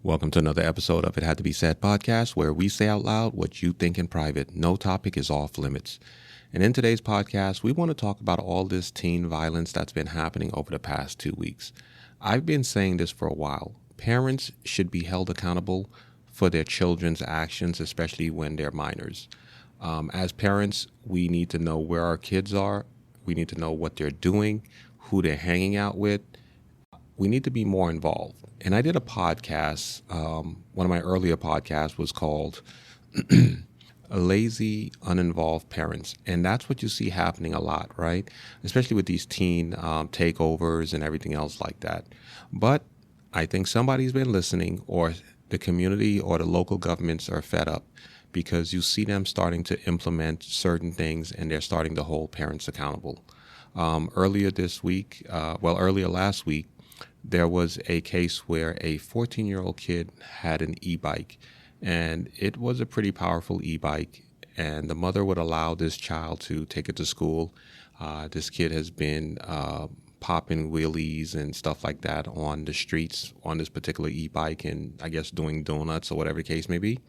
Welcome to another episode of It Had to Be Said podcast, where we say out loud what you think in private. No topic is off limits. And in today's podcast, we want to talk about all this teen violence that's been happening over the past 2 weeks. I've been saying this for a while. Parents should be held accountable for their children's actions, especially when they're minors. As parents, we need to know where our kids are. We need to know what they're doing, who they're hanging out with. We need to be more involved. And I did a podcast. One of my earlier podcasts was called Lazy, Uninvolved Parents. And that's what you see happening a lot, right? Especially with these teen takeovers and everything else like that. But I think somebody's been listening, or the community or the local governments are fed up, because you see them starting to implement certain things and they're starting to hold parents accountable. Earlier last week, there was a case where a 14-year-old kid had an e-bike, and it was a pretty powerful e-bike, and the mother would allow this child to take it to school. This kid has been popping wheelies and stuff like that on the streets on this particular e-bike, and I guess doing donuts or whatever the case may be.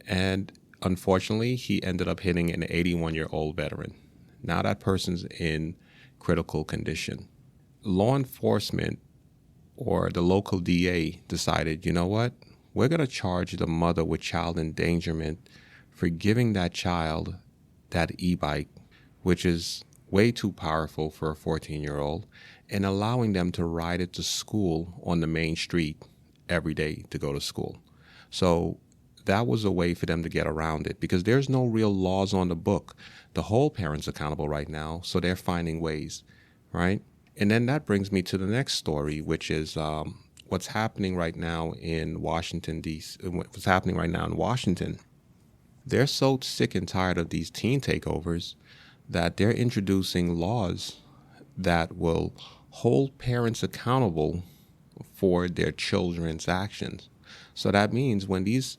And unfortunately, he ended up hitting an 81-year-old veteran. Now that person's in critical condition. Law enforcement or the local DA decided, you know what? We're going to charge the mother with child endangerment for giving that child that e-bike, which is way too powerful for a 14-year-old, and allowing them to ride it to school on the main street every day to go to school. So that was a way for them to get around it, because there's no real laws on the book to hold parents accountable right now. So they're finding ways, right? And then that brings me to the next story, which is what's happening right now in Washington, D.C. What's happening right now in Washington. They're so sick and tired of these teen takeovers that they're introducing laws that will hold parents accountable for their children's actions. So that means when these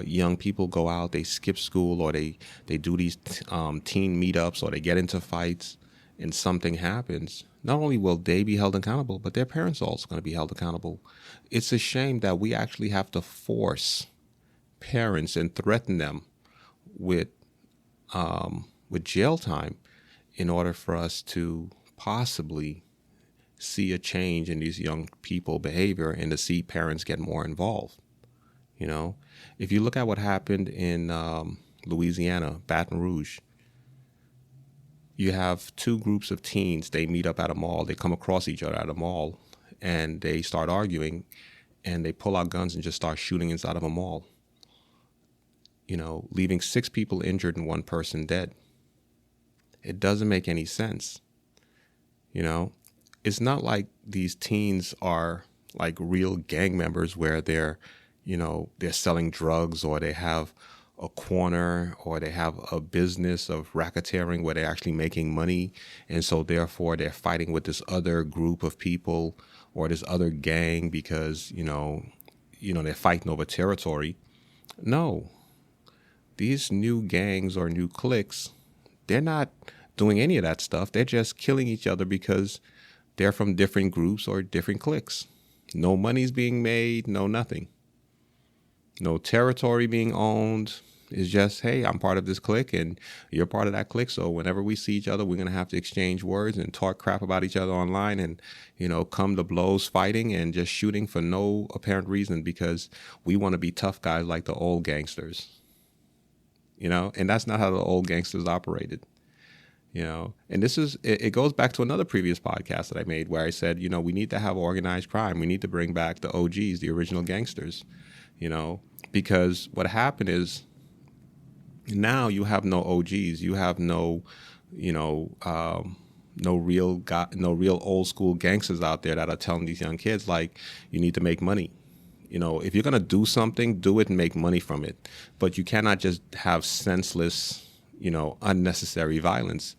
young people go out, they skip school, or they do these teen meetups, or they get into fights, and something happens, not only will they be held accountable, but their parents are also going to be held accountable. It's a shame that we actually have to force parents and threaten them with jail time in order for us to possibly see a change in these young people behavior and to see parents get more involved. You know, if you look at what happened in Louisiana, Baton Rouge, you have two groups of teens. They meet up at a mall. They come across each other at a mall, and they start arguing, and they pull out guns and just start shooting inside of a mall, you know, leaving 6 people injured and 1 person dead. It doesn't make any sense. You know, it's not like these teens are like real gang members where they're selling drugs, or they have a corner, or they have a business of racketeering where they're actually making money. And so therefore they're fighting with this other group of people or this other gang because, they're fighting over territory. No, these new gangs or new cliques, they're not doing any of that stuff. They're just killing each other because they're from different groups or different cliques. No money's being made, no nothing. No territory being owned. It's just, hey, I'm part of this clique and you're part of that clique. So whenever we see each other, we're going to have to exchange words and talk crap about each other online and, come to blows fighting and just shooting for no apparent reason because we want to be tough guys like the old gangsters. And that's not how the old gangsters operated. And it goes back to another previous podcast that I made where I said, we need to have organized crime. We need to bring back the OGs, the original gangsters, because what happened is now you have no OGs. You have no real old school gangsters out there that are telling these young kids, like, you need to make money. If you're going to do something, do it and make money from it. But you cannot just have senseless, unnecessary violence.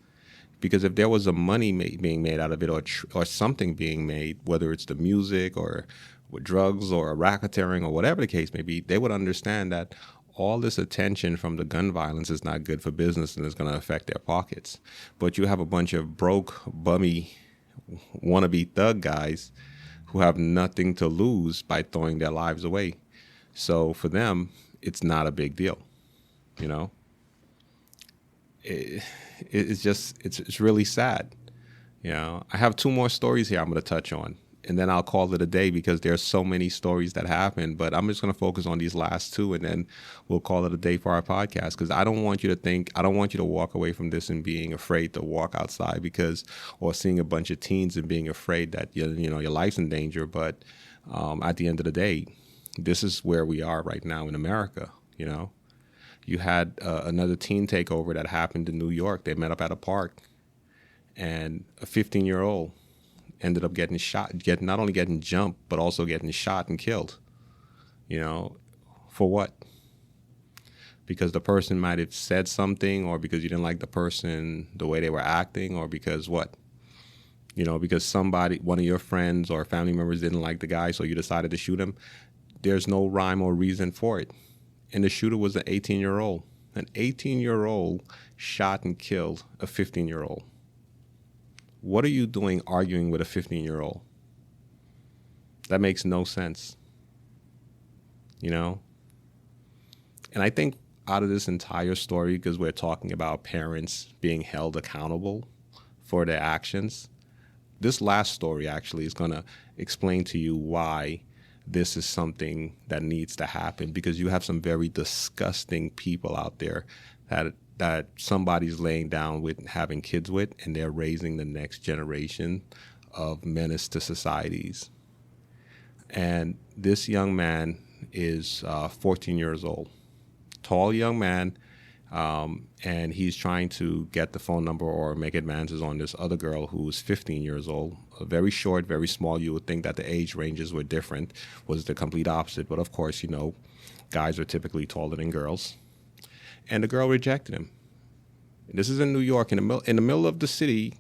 Because if there was a money being made out of it or something being made, whether it's the music or with drugs or racketeering or whatever the case may be, they would understand that all this attention from the gun violence is not good for business and is going to affect their pockets. But you have a bunch of broke, bummy, wannabe thug guys who have nothing to lose by throwing their lives away. So for them, it's not a big deal, you know. It, it's really sad. You know, I have two more stories here I'm going to touch on, and then I'll call it a day because there's so many stories that happen. But I'm just going to focus on these last two, and then we'll call it a day for our podcast. Because I don't want you to think, I don't want you to walk away from this and being afraid to walk outside or seeing a bunch of teens and being afraid that your life's in danger. But at the end of the day, this is where we are right now in America. You know, you had another teen takeover that happened in New York. They met up at a park. And a 15-year-old ended up getting shot, not only getting jumped, but also getting shot and killed. You know, for what? Because the person might have said something, or because you didn't like the person, the way they were acting, or because what? You know, because one of your friends or family members didn't like the guy, so you decided to shoot him. There's no rhyme or reason for it. And the shooter was an 18-year-old. An 18-year-old shot and killed a 15-year-old. What are you doing arguing with a 15-year-old? That makes no sense. You know? And I think out of this entire story, because we're talking about parents being held accountable for their actions, this last story actually is going to explain to you why this is something that needs to happen, because you have some very disgusting people out there that somebody's laying down with, having kids with, and they're raising the next generation of menace to societies. And this young man is 14 years old, tall young man, and he's trying to get the phone number or make advances on this other girl who's 15 years old, very short, very small. You would think that the age ranges were different, was the complete opposite. But of course, you know, guys are typically taller than girls. And the girl rejected him. This is in New York, in the middle of the city.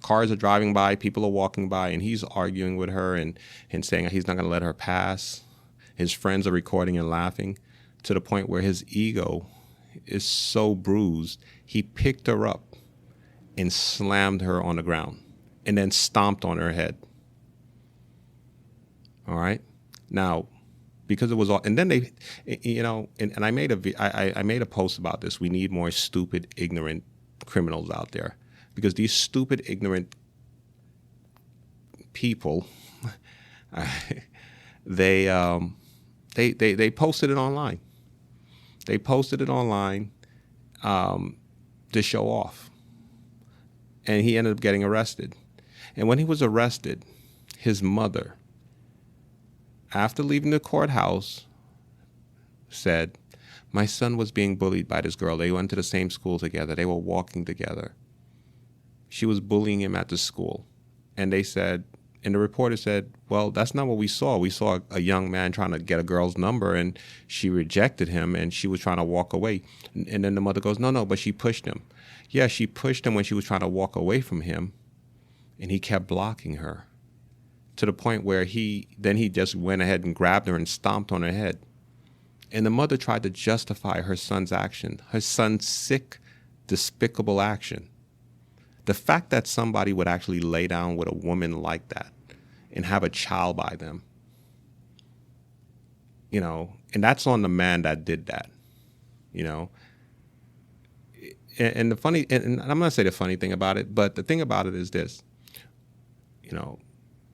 Cars are driving by, people are walking by, and he's arguing with her and saying he's not going to let her pass. His friends are recording and laughing, to the point where his ego is so bruised, he picked her up and slammed her on the ground and then stomped on her head. All right? Now, because it was all, and then they, you know, and I made a post about this. We need more stupid, ignorant criminals out there, because these stupid, ignorant people, they posted it online. They posted it online to show off, and he ended up getting arrested. And when he was arrested, his mother, after leaving the courthouse, said, "My son was being bullied by this girl. They went to the same school together. They were walking together. She was bullying him at the school." And they said, and the reporter said, "Well, that's not what we saw. We saw a young man trying to get a girl's number, and she rejected him, and she was trying to walk away." And then the mother goes, No, but she pushed him. Yeah, she pushed him when she was trying to walk away from him, and he kept blocking her, to the point where he just went ahead and grabbed her and stomped on her head. And the mother tried to justify her son's action, her son's sick, despicable action. The fact that somebody would actually lay down with a woman like that and have a child by them, you know, and that's on the man that did that, you know. And the funny, and I'm not going to say the funny thing about it, but the thing about it is this, you know,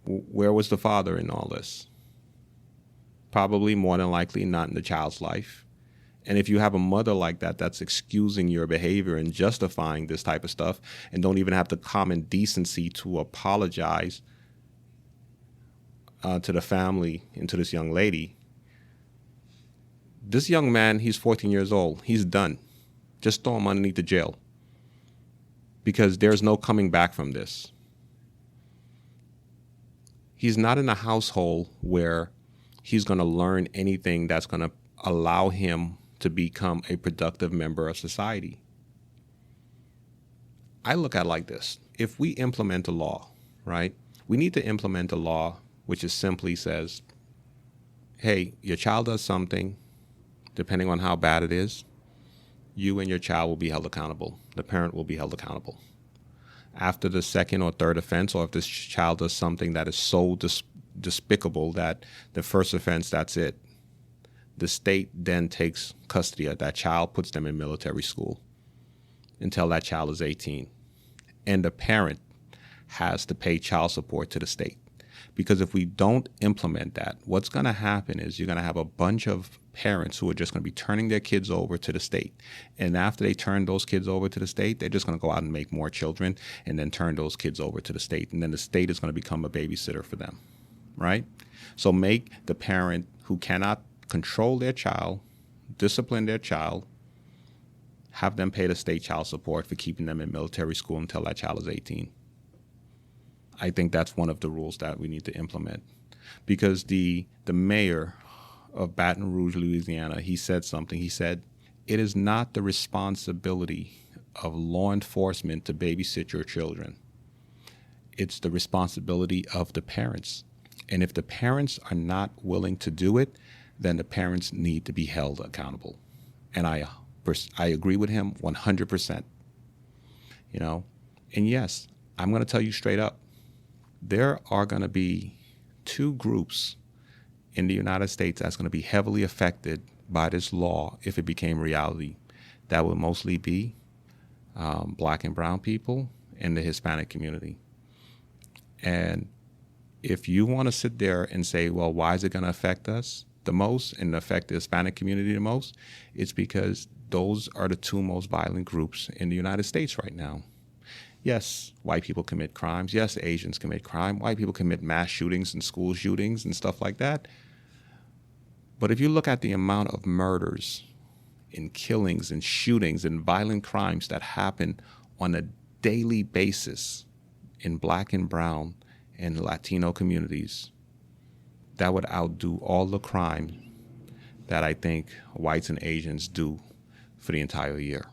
where was the father in all this? Probably more than likely not in the child's life. And if you have a mother like that, that's excusing your behavior and justifying this type of stuff, and don't even have the common decency to apologize to the family and to this young lady. This young man, he's 14 years old. He's done. Just throw him underneath the jail, because there's no coming back from this. He's not in a household where he's going to learn anything that's going to allow him to become a productive member of society. I look at it like this. If we implement a law, right, we need to implement a law which is simply says, hey, your child does something, depending on how bad it is, you and your child will be held accountable. The parent will be held accountable. After the second or third offense, or if this child does something that is so despicable that the first offense, that's it. The state then takes custody of that child, puts them in military school until that child is 18. And the parent has to pay child support to the state. Because if we don't implement that, what's going to happen is you're going to have a bunch of parents who are just going to be turning their kids over to the state. And after they turn those kids over to the state, they're just going to go out and make more children and then turn those kids over to the state. And then the state is going to become a babysitter for them, right? So make the parent who cannot control their child, discipline their child, have them pay the state child support for keeping them in military school until that child is 18. I think that's one of the rules that we need to implement, because the mayor of Baton Rouge, Louisiana, he said something. He said, it is not the responsibility of law enforcement to babysit your children. It's the responsibility of the parents. And if the parents are not willing to do it, then the parents need to be held accountable. And I agree with him 100%. You know, and yes, I'm going to tell you straight up, there are going to be two groups in the United States that's going to be heavily affected by this law if it became reality. That would mostly be black and brown people and the Hispanic community. And if you want to sit there and say, well, why is it going to affect us the most and affect the Hispanic community the most? It's because those are the two most violent groups in the United States right now. Yes, white people commit crimes. Yes, Asians commit crime. White people commit mass shootings and school shootings and stuff like that. But if you look at the amount of murders and killings and shootings and violent crimes that happen on a daily basis in black and brown and Latino communities, that would outdo all the crime that I think whites and Asians do for the entire year,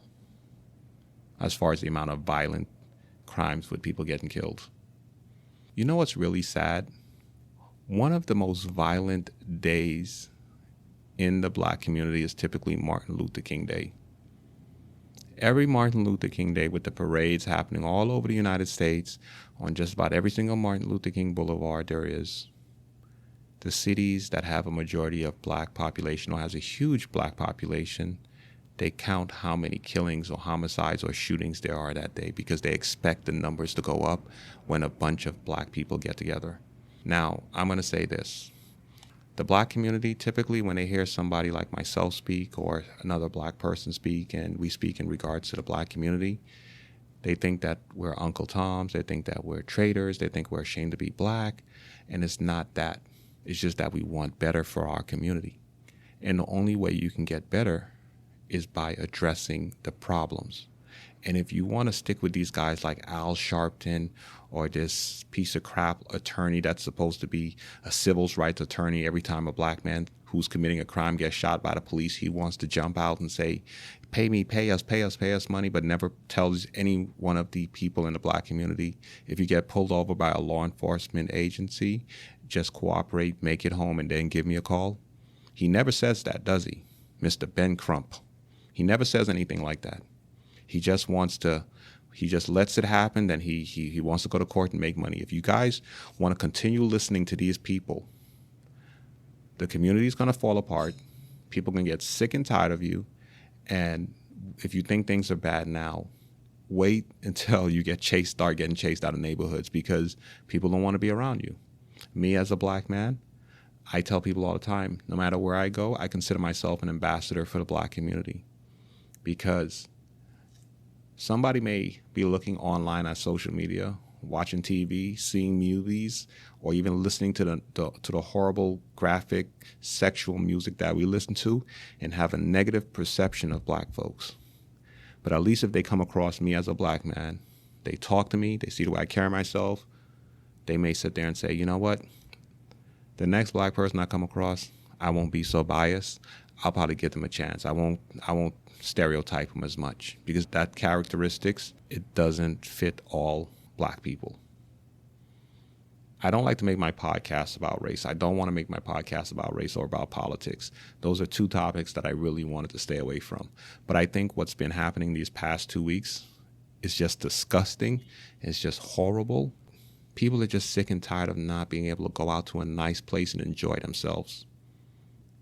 as far as the amount of violent crimes with people getting killed. You know what's really sad? One of the most violent days in the black community is typically Martin Luther King Day. Every Martin Luther King Day, with the parades happening all over the United States, on just about every single Martin Luther King Boulevard there is, the cities that have a majority of black population or has a huge black population, they count how many killings or homicides or shootings there are that day because they expect the numbers to go up when a bunch of black people get together. Now, I'm going to say this. The black community, typically when they hear somebody like myself speak or another black person speak, and we speak in regards to the black community, they think that we're Uncle Toms, they think that we're traitors, they think we're ashamed to be black, and it's not that. It's just that we want better for our community. And the only way you can get better is by addressing the problems. And if you want to stick with these guys like Al Sharpton or this piece of crap attorney that's supposed to be a civil rights attorney, every time a black man who's committing a crime gets shot by the police, he wants to jump out and say, pay me, pay us money, but never tells any one of the people in the black community, if you get pulled over by a law enforcement agency, just cooperate, make it home, and then give me a call. He never says that, does he? Mr. Ben Crump. He never says anything like that. He just lets it happen, then he wants to go to court and make money. If you guys want to continue listening to these people, the community is going to fall apart. People are going to get sick and tired of you. And if you think things are bad now, wait until you start getting chased out of neighborhoods because people don't want to be around you. Me as a black man, I tell people all the time, no matter where I go, I consider myself an ambassador for the black community. Because somebody may be looking online on social media, watching TV, seeing movies, or even listening to the horrible, graphic, sexual music that we listen to and have a negative perception of black folks. But at least if they come across me as a black man, they talk to me, they see the way I carry myself, they may sit there and say, you know what? The next black person I come across, I won't be so biased. I'll probably give them a chance. I won't stereotype them as much because that characteristics, it doesn't fit all black people. I don't like to make my podcast about race. I don't want to make my podcast about race or about politics. Those are two topics that I really wanted to stay away from. But I think what's been happening these past 2 weeks It's just disgusting. It's just horrible. People are just sick and tired of not being able to go out to a nice place and enjoy themselves.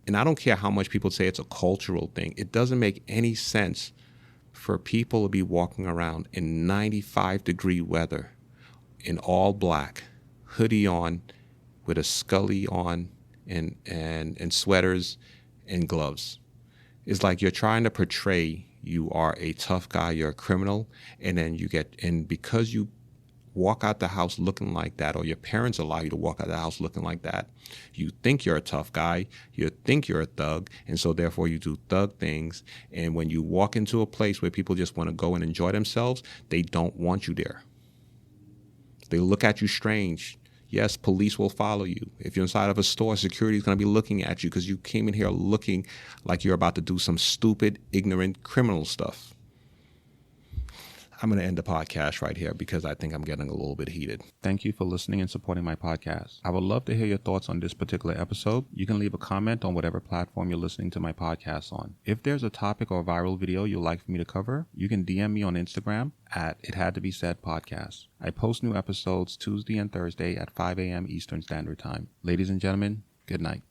And I don't care how much people say it's a cultural thing. It doesn't make any sense for people to be walking around in 95-degree weather in all black, hoodie on, with a scully on, and sweaters and gloves. It's like you're trying to portray you are a tough guy, you're a criminal, and then because you walk out the house looking like that, or your parents allow you to walk out the house looking like that, you think you're a tough guy, you think you're a thug, and so therefore you do thug things. And when you walk into a place where people just want to go and enjoy themselves, they don't want you there. They look at you strange. Yes, police will follow you. If you're inside of a store, security is going to be looking at you because you came in here looking like you're about to do some stupid, ignorant, criminal stuff. I'm going to end the podcast right here because I think I'm getting a little bit heated. Thank you for listening and supporting my podcast. I would love to hear your thoughts on this particular episode. You can leave a comment on whatever platform you're listening to my podcast on. If there's a topic or viral video you'd like for me to cover, you can DM me on Instagram at It Had to Be Said Podcast. I post new episodes Tuesday and Thursday at 5 a.m. Eastern Standard Time. Ladies and gentlemen, good night.